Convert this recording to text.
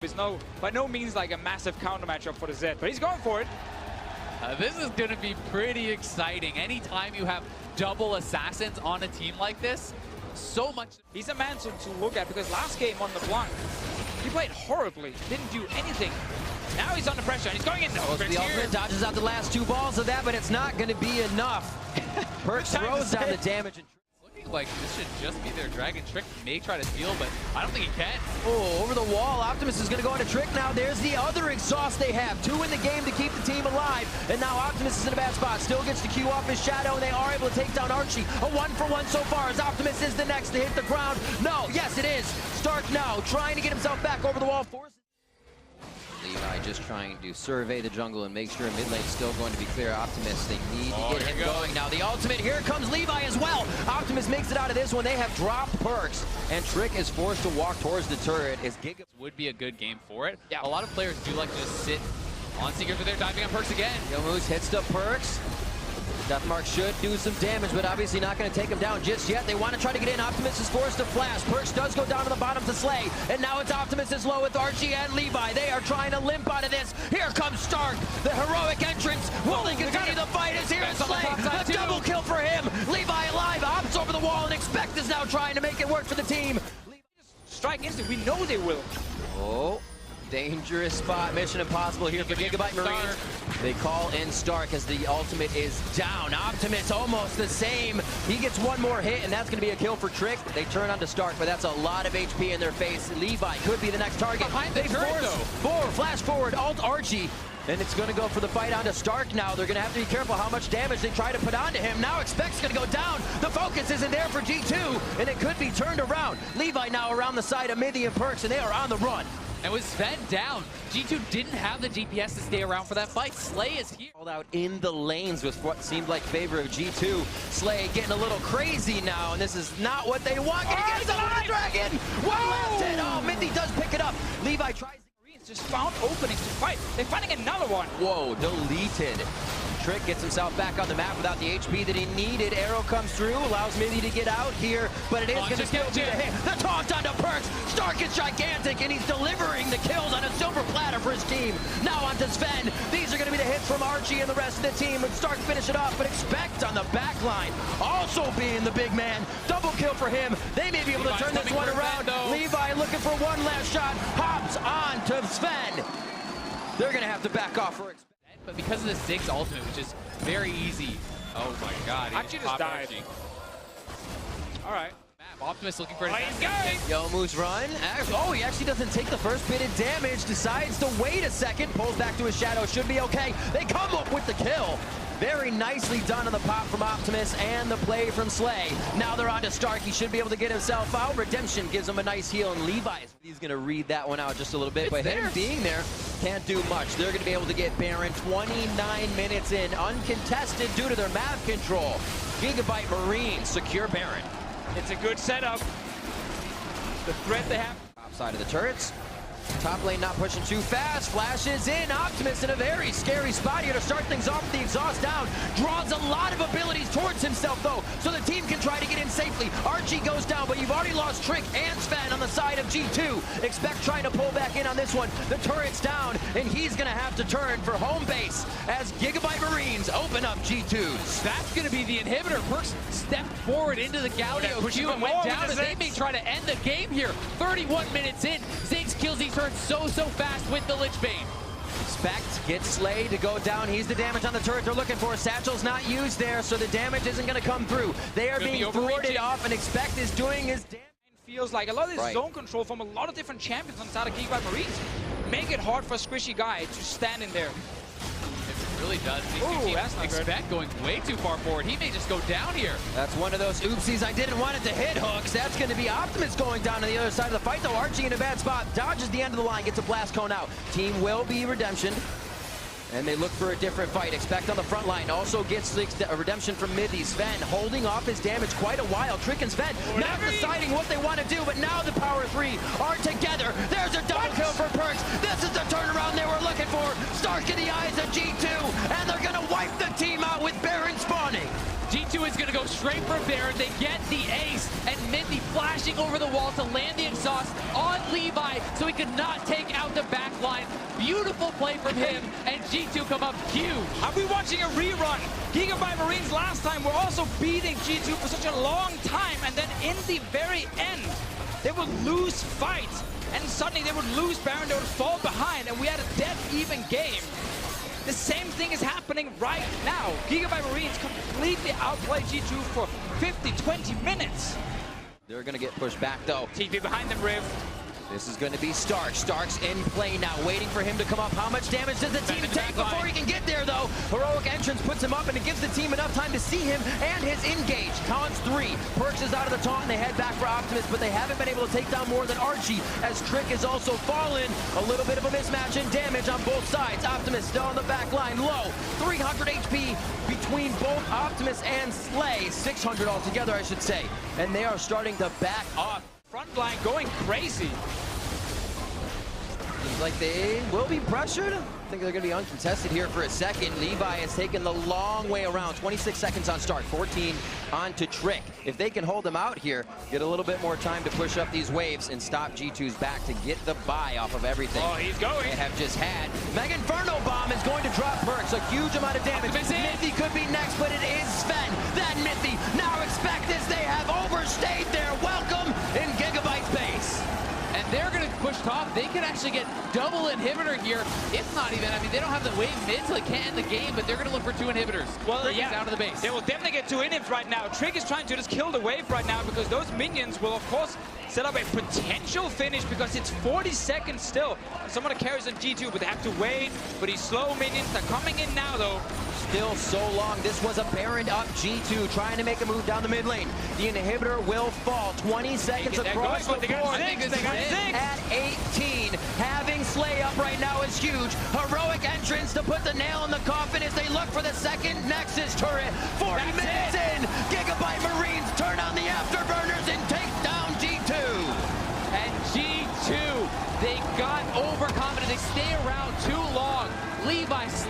It's by no means like a massive counter matchup for the Zed, but he's going for it. This is going to be pretty exciting. Anytime you have double assassins on a team like this, so much. He's a man to look at because last game on the Blanc, he played horribly, didn't do anything. Now he's under pressure and he's going in. The ultimate dodges out the last two balls of that, but it's not going to be enough. Perks throws down the damage. And like this should just be their Dragon. Trick may try to steal, but I don't think he can. Oh, over the wall. Optimus is going to go into Trick now. There's the other exhaust they have. 2 in the game to keep the team alive. And now Optimus is in a bad spot. Still gets to queue off his shadow, and they are able to take down Archie. A 1-for-1 so far as Optimus is the next to hit the ground. No, yes it is. Stark now trying to get himself back over the wall. Forces Levi just trying to survey the jungle and make sure mid lane's still going to be clear. Optimus, they need to get him going. Now the ultimate, here comes Levi as well. Optimus makes it out of this one. They have dropped Perks, and Trick is forced to walk towards the turret as Gigabyte would be a good game for it. Yeah. A lot of players do like to just sit on Seekers, but they're diving on Perks again. Yomu's hits the Perks. Deathmark should do some damage, but obviously not going to take him down just yet. They want to try to get in. Optimus is forced to flash. Perks does go down to the bottom to Slay, and now it's Optimus is low with Archie and Levi. They are trying to limp out of this. Here comes Stark, the heroic entrance. Will they continue the fight? Is here Slay. A double kill for him. Levi alive. Ops over the wall, and Expect is now trying to make it work for the team. Strike instant. We know they will. Oh. Dangerous spot. Mission impossible here for Gigabyte Marines. They call in Stark as the ultimate is down. Optimus almost the same. He gets one more hit, and that's going to be a kill for Trick. They turn on to Stark, but that's a lot of HP in their face. Levi could be the next target. They force flash forward, alt Archie. And it's going to go for the fight onto Stark now. They're going to have to be careful how much damage they try to put onto him. Now Expect's going to go down. The focus isn't there for G2, and it could be turned around. Levi now around the side of Mithy and Perks, and they are on the run. And with Sven down, G2 didn't have the DPS to stay around for that fight. Slay is here. Called out in the lanes with what seemed like favor of G2. Slay getting a little crazy now, and this is not what they want. Gonna get himself with the dragon! One last hit! Oh, Mithy does pick it up. Levi tries. Just found openings to fight. They're finding another one. Whoa, deleted. Trick gets himself back on the map without the HP that he needed. Arrow comes through, allows Mithy to get out here, but it is going to still be the hit. The taunt onto Perks. Stark is gigantic, and he's delivering the kills on a silver platter for his team. Now onto Sven. These are going to be the hits from Archie and the rest of the team. And Stark finish it off, but Expect on the back line. Also being the big man. Double kill for him. They may be able to turn this one around. Levi looking for one last shot. Hops on to Sven. They're going to have to back off for Expect. But because of the Ziggs ultimate, which is very easy. Oh my god. Archie just died. Alright. Optimus looking for his Yomu's run. Oh, he actually doesn't take the first bit of damage. Decides to wait a second. Pulls back to his shadow. Should be okay. They come up with the kill. Very nicely done on the pop from Optimus and the play from Slay. Now they're on to Stark. He should be able to get himself out. Redemption gives him a nice heal, and he's going to read that one out just a little bit. But him being there can't do much. They're going to be able to get Baron 29 minutes in, uncontested due to their map control. Gigabyte Marines secure Baron. It's a good setup. The threat they have. Top side of the turrets. Top lane not pushing too fast. Flashes in. Optimus in a very scary spot here to start things off with the exhaust down. Draws a lot of abilities towards himself, though, so the team can try to get in safely. Archie goes down, but you've already lost Trick and Sven on the side of G2. Expect trying to pull back in on this one. The turret's down, and he's going to have to turn for home base as Gigabyte Marines open up G2's. That's going to be the inhibitor. Perks stepped forward into the Galio queue and went down, and they may try to end the game here. 31 minutes in. Ziggs kills these turrets so fast with the Lich Bane. Expect gets Slay to go down. He's the damage on the turret they're looking for. Satchel's not used there, so the damage isn't going to come through. They are being thwarted off, and Expect is doing his damage. Feels like a lot of this zone control from a lot of different champions on the side of Gigabyte Marines make it hard for a squishy guy to stand in there. It really does. Expect going way too far forward. He may just go down here. That's one of those oopsies. I didn't want it to hit hooks. That's going to be Optimus going down to the other side of the fight, though. Archie in a bad spot. Dodges the end of the line, gets a blast cone out. Team will be Redemption. And they look for a different fight. Expect on the front line. Also gets a redemption from Mithy. Sven holding off his damage quite a while. Trick and Sven not deciding what they want to do, but now the power three are together. There's a double kill for Perks. This is the turnaround they were looking for. Stark in the eyes of G2, and they're going to wipe the team out with Baron spawning. G2 is going to go straight for Baron. They get the ace, and Mithy flashing over the wall to land the exhaust on Levi, so he could not take out the line. Beautiful play from him, and G2 come up huge. Are we watching a rerun? Gigabyte Marines last time were also beating G2 for such a long time, and then in the very end, they would lose fights, and suddenly they would lose Baron, they would fall behind, and we had a dead even game. The same thing is happening right now. Gigabyte Marines completely outplay G2 for 50-20 minutes. They're going to get pushed back, though. TP behind them, Riv. This is going to be Stark. Stark's in play now, waiting for him to come up. How much damage does the team take before he can get there, though? Heroic entrance puts him up, and it gives the team enough time to see him and his engage. Taunts 3. Perks is out of the taunt, and they head back for Optimus, but they haven't been able to take down more than Archie, as Trick is also fallen. A little bit of a mismatch in damage on both sides. Optimus still on the back line, low. 300 HP between both Optimus and Slay. 600 altogether, I should say. And they are starting to back off. Front line going crazy. Seems like they will be pressured. I think they're going to be uncontested here for a second. Levi has taken the long way around. 26 seconds on start, 14 on to Trick. If they can hold them out here, get a little bit more time to push up these waves and stop G2's back to get the buy off of everything. Oh, he's going. They have just had. Mega Inferno Bomb is going to drop Perks. A huge amount of damage. Mithy could be next, but it is Sven. That Mithy now expect as they have overstayed their welcome in Gigabyte's base. And they're going to push top. They could actually get double inhibitor here, if not even. I mean, they don't have the wave mid, so they can't end the game, but they're going to look for 2 inhibitors. Well, yeah, down to the base. They will definitely get 2 inhibs right now. Trick is trying to just kill the wave right now because those minions will, of course, set up a potential finish because it's 40 seconds still. Someone carries on G2, but they have to wait for these slow minions. They're coming in now, though. Still so long. This was a Baron up G2 trying to make a move down the mid lane. The inhibitor will fall. 20 seconds across the board. At 18. Having Slay up right now is huge. Heroic entrance to put the nail in the coffin as they look for the second Nexus turret. 40 minutes in. Gigabyte Marines turn on the afterburners and take down G2. And G2, they got overconfident. They stay around too long. Levi